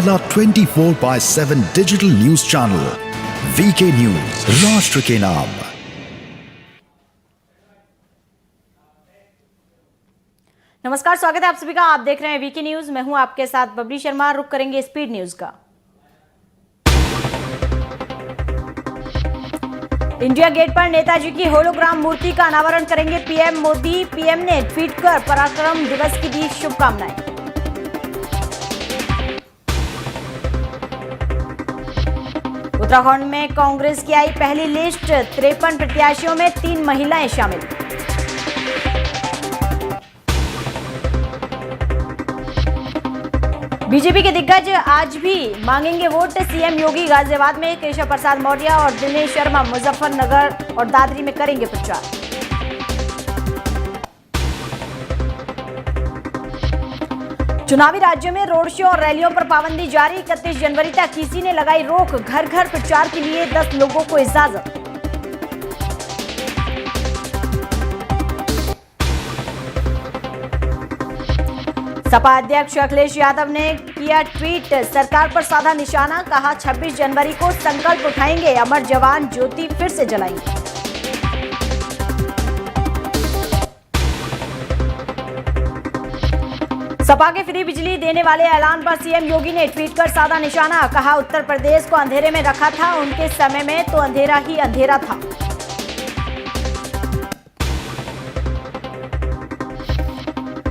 पहला 24/7 digital news channel VK news, राष्ट्र के नाम। नमस्कार, स्वागत है आप सभी का। आप देख रहे हैं वीके न्यूज। मैं हूं आपके साथ बबली शर्मा। रुक करेंगे स्पीड न्यूज का। इंडिया गेट पर नेताजी की होलोग्राम मूर्ति का अनावरण करेंगे पीएम मोदी। पीएम ने ट्वीट कर पराक्रम दिवस की दी शुभकामनाएं। उत्तराखंड में कांग्रेस की आई पहली लिस्ट, 53 प्रत्याशियों में 3 महिलाएं शामिल। बीजेपी के दिग्गज आज भी मांगेंगे वोट। सीएम योगी गाजियाबाद में, केशव प्रसाद मौर्य और दिनेश शर्मा मुजफ्फरनगर और दादरी में करेंगे प्रचार। चुनावी राज्यों में रोड शो और रैलियों पर पाबंदी जारी। 31 जनवरी तक किसी ने लगाई रोक। घर घर प्रचार के लिए 10 लोगों को इजाजत। सपा अध्यक्ष अखिलेश यादव ने किया ट्वीट, सरकार पर साधा निशाना। कहा 26 जनवरी को संकल्प उठाएंगे, अमर जवान ज्योति फिर से जलाएंगे। सपा के फ्री बिजली देने वाले ऐलान पर सीएम योगी ने ट्वीट कर साधा निशाना। कहा उत्तर प्रदेश को अंधेरे में रखा था, उनके समय में तो अंधेरा ही अंधेरा था।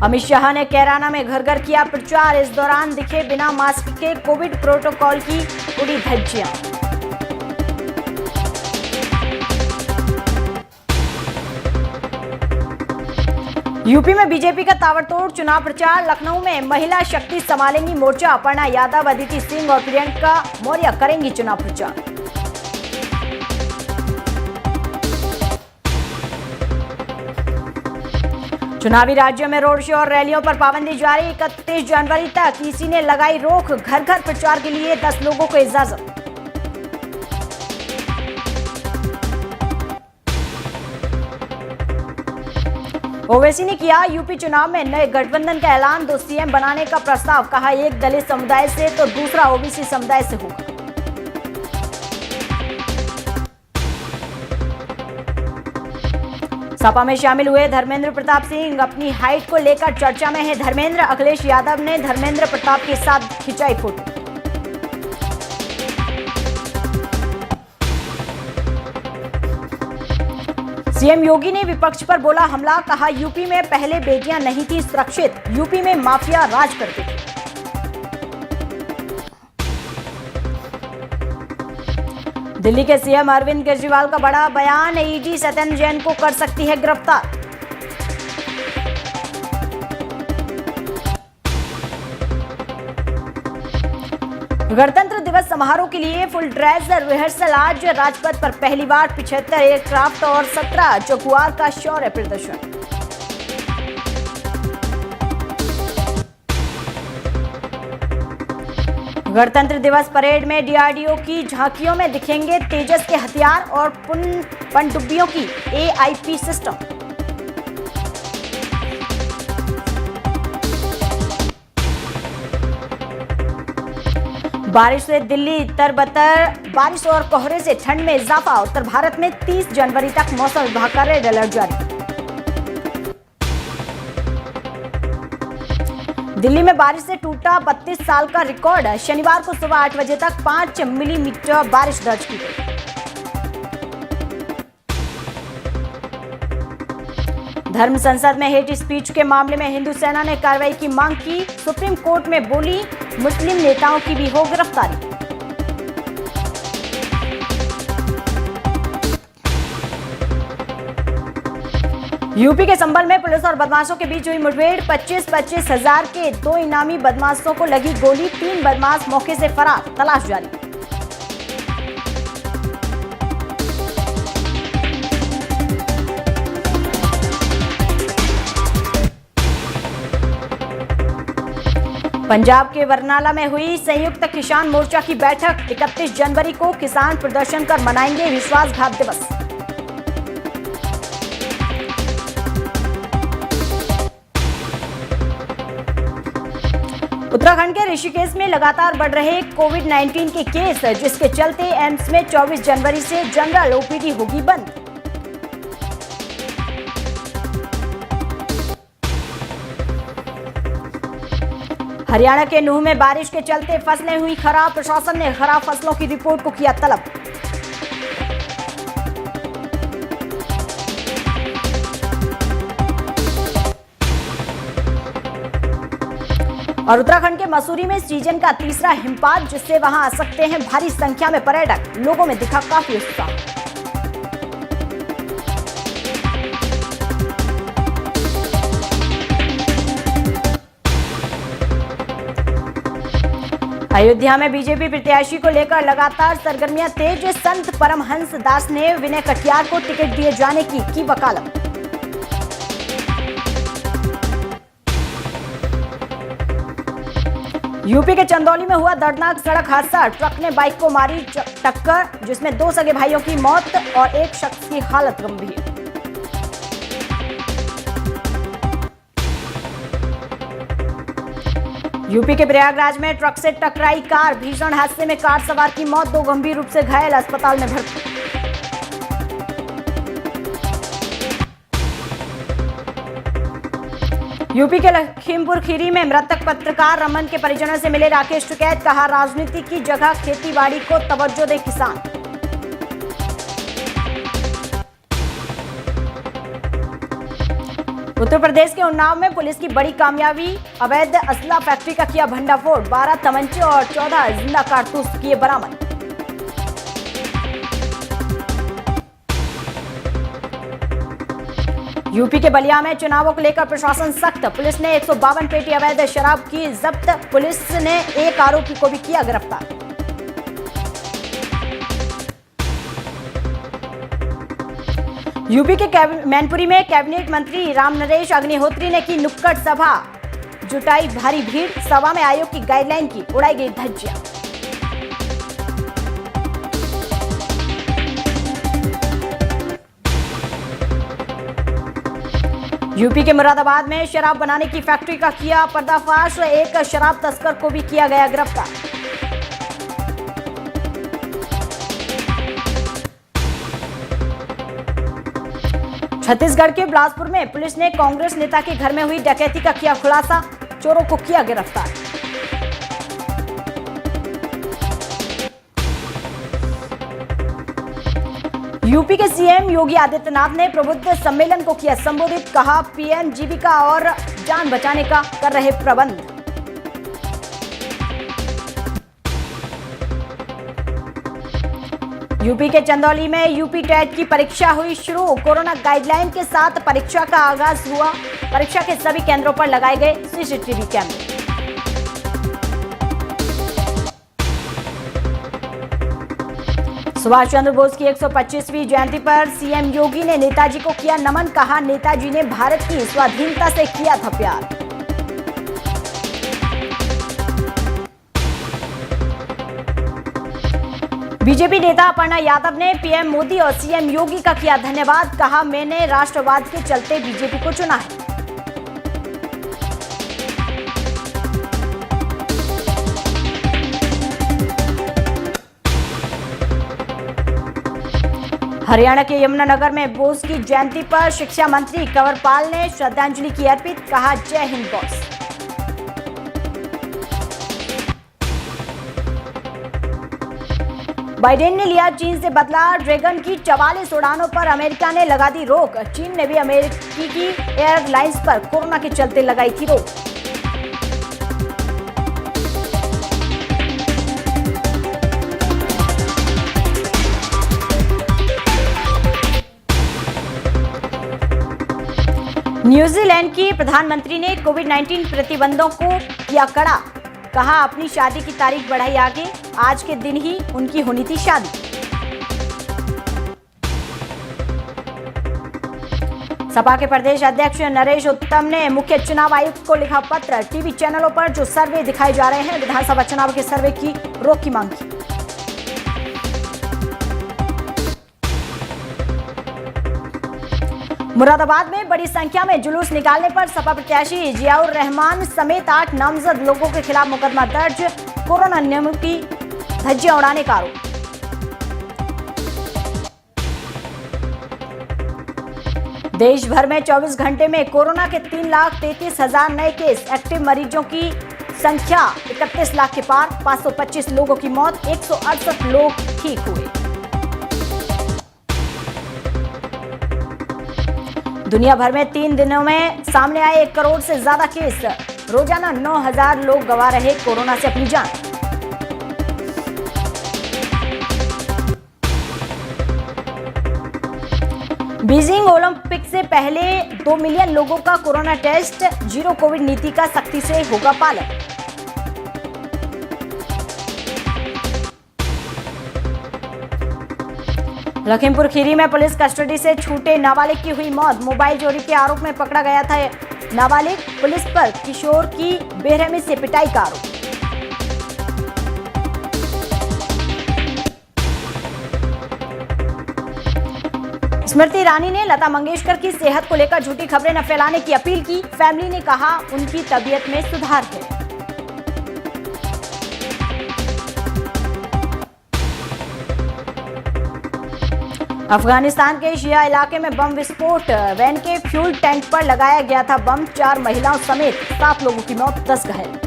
अमित शाह ने कैराना में घर घर किया प्रचार। इस दौरान दिखे बिना मास्क के, कोविड प्रोटोकॉल की उड़ी धज्जियां। यूपी में बीजेपी का ताबड़तोड़ चुनाव प्रचार। लखनऊ में महिला शक्ति संभालेंगी मोर्चा। अपर्णा यादव, अदिति सिंह और प्रियंका मौर्य करेंगी चुनाव प्रचार। चुनावी राज्यों में रोड शो और रैलियों पर पाबंदी जारी। 31 जनवरी तक किसी ने लगाई रोक। घर घर प्रचार के लिए 10 लोगों को इजाजत। ओवैसी ने किया यूपी चुनाव में नए गठबंधन का ऐलान। 2 सीएम बनाने का प्रस्ताव। कहा एक दलित समुदाय से तो दूसरा ओबीसी समुदाय से होगा। सपा में शामिल हुए धर्मेंद्र प्रताप सिंह। अपनी हाइट को लेकर चर्चा में है धर्मेंद्र। अखिलेश यादव ने धर्मेंद्र प्रताप के साथ खिंचाई फोटो। सीएम योगी ने विपक्ष पर बोला हमला। कहा यूपी में पहले बेटियां नहीं थी सुरक्षित, यूपी में माफिया राज करते थे। दिल्ली के सीएम अरविंद केजरीवाल का बड़ा बयान। ईडी सत्येंद्र जैन को कर सकती है गिरफ्तार। गणतंत्र दिवस समारोह के लिए फुल ड्रेस रिहर्सल। आज राजपथ पर पहली बार 75 एयरक्राफ्ट और 17 जगुआर का शौर्य प्रदर्शन। गणतंत्र दिवस परेड में डीआरडीओ की झांकियों में दिखेंगे तेजस के हथियार और पनडुब्बियों की एआईपी सिस्टम। बारिश से दिल्ली तरबतर। बारिश और कोहरे से ठंड में इजाफा। उत्तर भारत में 30 जनवरी तक मौसम विभाग का रेड अलर्ट जारी। दिल्ली में बारिश से टूटा 32 साल का रिकॉर्ड। शनिवार को सुबह 8 बजे तक 5 मिलीमीटर बारिश दर्ज की गई। धर्म संसद में हेट स्पीच के मामले में हिंदू सेना ने कार्रवाई की मांग की। सुप्रीम कोर्ट में बोली मुस्लिम नेताओं की भी हो गिरफ्तारी। यूपी के संभल में पुलिस और बदमाशों के बीच हुई मुठभेड़। 25-25 हजार के 2 इनामी बदमाशों को लगी गोली। 3 बदमाश मौके से फरार, तलाश जारी। पंजाब के बरनाला में हुई संयुक्त किसान मोर्चा की बैठक। 31 जनवरी को किसान प्रदर्शन कर मनाएंगे विश्वासघात दिवस। उत्तराखंड के ऋषिकेश में लगातार बढ़ रहे कोविड-19 के केस, जिसके चलते एम्स में 24 जनवरी से जनरल ओपीडी होगी बंद। हरियाणा के नूह में बारिश के चलते फसलें हुई खराब, प्रशासन ने खराब फसलों की रिपोर्ट को किया तलब। और उत्तराखंड के मसूरी में सीजन का तीसरा हिमपात, जिससे वहां आ सकते हैं भारी संख्या में पर्यटक, लोगों में दिखा काफी उत्साह। अयोध्या में बीजेपी प्रत्याशी को लेकर लगातार सरगर्मियां तेज, संत परमहंस दास ने विनय कटियार को टिकट दिए जाने की वकालत। यूपी के चंदौली में हुआ दर्दनाक सड़क हादसा, ट्रक ने बाइक को मारी टक्कर, जिसमें 2 सगे भाइयों की मौत और एक शख्स की हालत गंभीर। यूपी के प्रयागराज में ट्रक से टकराई कार, भीषण हादसे में कार सवार की मौत, 2 गंभीर रूप से घायल, अस्पताल में भर्ती। यूपी के लखीमपुर खीरी में मृतक पत्रकार रमन के परिजनों से मिले राकेश टिकैत, कहा राजनीति की जगह खेतीबाड़ी को तवज्जो दे किसान। उत्तर प्रदेश के उन्नाव में पुलिस की बड़ी कामयाबी, अवैध असला फैक्ट्री का किया भंडाफोड़, 12 तमंचे और 14 जिंदा कारतूस किए बरामद। यूपी के बलिया में चुनावों को लेकर प्रशासन सख्त, पुलिस ने 152 पेटी अवैध शराब की जब्त, पुलिस ने एक आरोपी को भी किया गिरफ्तार। यूपी के मैनपुरी में कैबिनेट मंत्री रामनरेश अग्निहोत्री ने की नुक्कड़ सभा, जुटाई भारी भीड़, सभा में आयोग की गाइडलाइन की उड़ाई गई धज्जियां। यूपी के मुरादाबाद में शराब बनाने की फैक्ट्री का किया पर्दाफाश, एक शराब तस्कर को भी किया गया गिरफ्तार। छत्तीसगढ़ के बिलासपुर में पुलिस ने कांग्रेस नेता के घर में हुई डकैती का किया खुलासा, चोरों को किया गिरफ्तार। यूपी के सीएम योगी आदित्यनाथ ने प्रबुद्ध सम्मेलन को किया संबोधित, कहा पीएम जीविका और जान बचाने का कर रहे प्रबंध। यूपी के चंदौली में यूपी टेट की परीक्षा हुई शुरू, कोरोना गाइडलाइन के साथ परीक्षा का आगाज हुआ, परीक्षा के सभी केंद्रों पर लगाए गए सीसीटीवी कैमरे। सुभाष चंद्र बोस की 125वीं जयंती पर सीएम योगी ने नेताजी को किया नमन, कहा नेताजी ने भारत की स्वाधीनता से किया था प्यार। बीजेपी नेता अपर्णा यादव ने पीएम मोदी और सीएम योगी का किया धन्यवाद, कहा मैंने राष्ट्रवाद के चलते बीजेपी को चुना है। हरियाणा के यमुनानगर में बोस की जयंती पर शिक्षा मंत्री कंवरपाल ने श्रद्धांजलि की अर्पित, कहा जय हिंद बोस। बाइडेन ने लिया चीन से बदला, ड्रैगन की 44 उड़ानों पर अमेरिका ने लगा दी रोक, चीन ने भी अमेरिकी की एयरलाइंस पर कोरोना के चलते लगाई थी रोक। न्यूजीलैंड की प्रधानमंत्री ने कोविड-19 प्रतिबंधों को किया कड़ा, कहा अपनी शादी की तारीख बढ़ाई आगे, आज के दिन ही उनकी होनी थी शादी। सपा के प्रदेश अध्यक्ष नरेश उत्तम ने मुख्य चुनाव आयुक्त को लिखा पत्र, टीवी चैनलों पर जो सर्वे दिखाए जा रहे हैं विधानसभा चुनाव के सर्वे की रोक की मांग की। मुरादाबाद में बड़ी संख्या में जुलूस निकालने पर सपा प्रत्याशी जियाउर रहमान समेत 8 नामजद लोगों के खिलाफ मुकदमा दर्ज। कोरोना नियमों की धज्जियां उड़ाने का आरोप। देश भर में 24 घंटे में कोरोना के 3,33,000 नए केस। एक्टिव मरीजों की संख्या 31 लाख के पार। 525 लोगों की मौत, 168 लोग ठीक हुए। दुनिया भर में 3 दिनों में सामने आए 1 करोड़ से ज्यादा केस। रोजाना 9,000 लोग गंवा रहे कोरोना से अपनी जान। बीजिंग ओलंपिक से पहले 2 मिलियन लोगों का कोरोना टेस्ट। जीरो कोविड नीति का सख्ती से होगा पालन। लखीमपुर खीरी में पुलिस कस्टडी से छूटे नाबालिग की हुई मौत। मोबाइल चोरी के आरोप में पकड़ा गया था नाबालिग। पुलिस पर किशोर की बेरहमी से पिटाई का आरोप। स्मृति ईरानी ने लता मंगेशकर की सेहत को लेकर झूठी खबरें न फैलाने की अपील की। फैमिली ने कहा उनकी तबीयत में सुधार है। अफगानिस्तान के शिया इलाके में बम विस्फोट। वैन के फ्यूल टैंक पर लगाया गया था बम। 4 महिलाओं समेत 7 लोगों की मौत, 10 घायल।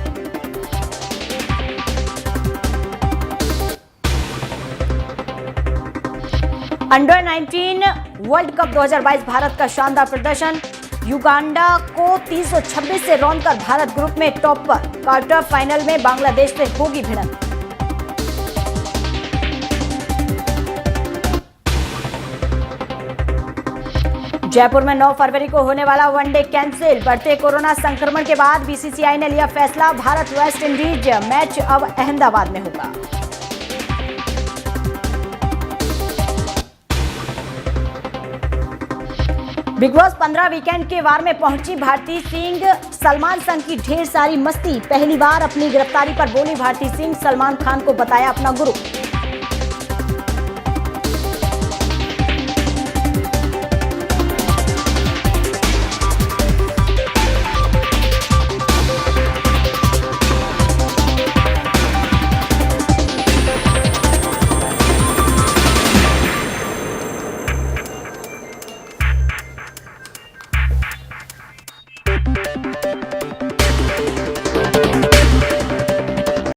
अंडर 19 वर्ल्ड कप 2022 भारत का शानदार प्रदर्शन। युगांडा को 326 से रौंदकर भारत ग्रुप में टॉप पर। क्वार्टर फाइनल में बांग्लादेश से होगी भिड़ंत। जयपुर में 9 फरवरी को होने वाला वनडे कैंसिल। बढ़ते कोरोना संक्रमण के बाद बीसीसीआई ने लिया फैसला। भारत वेस्ट इंडीज मैच अब अहमदाबाद में होगा। बिग बॉस 15 वीकेंड के वार में पहुंची भारती सिंह। सलमान संग की ढेर सारी मस्ती। पहली बार अपनी गिरफ्तारी पर बोली भारती सिंह। सलमान खान को बताया अपना गुरु।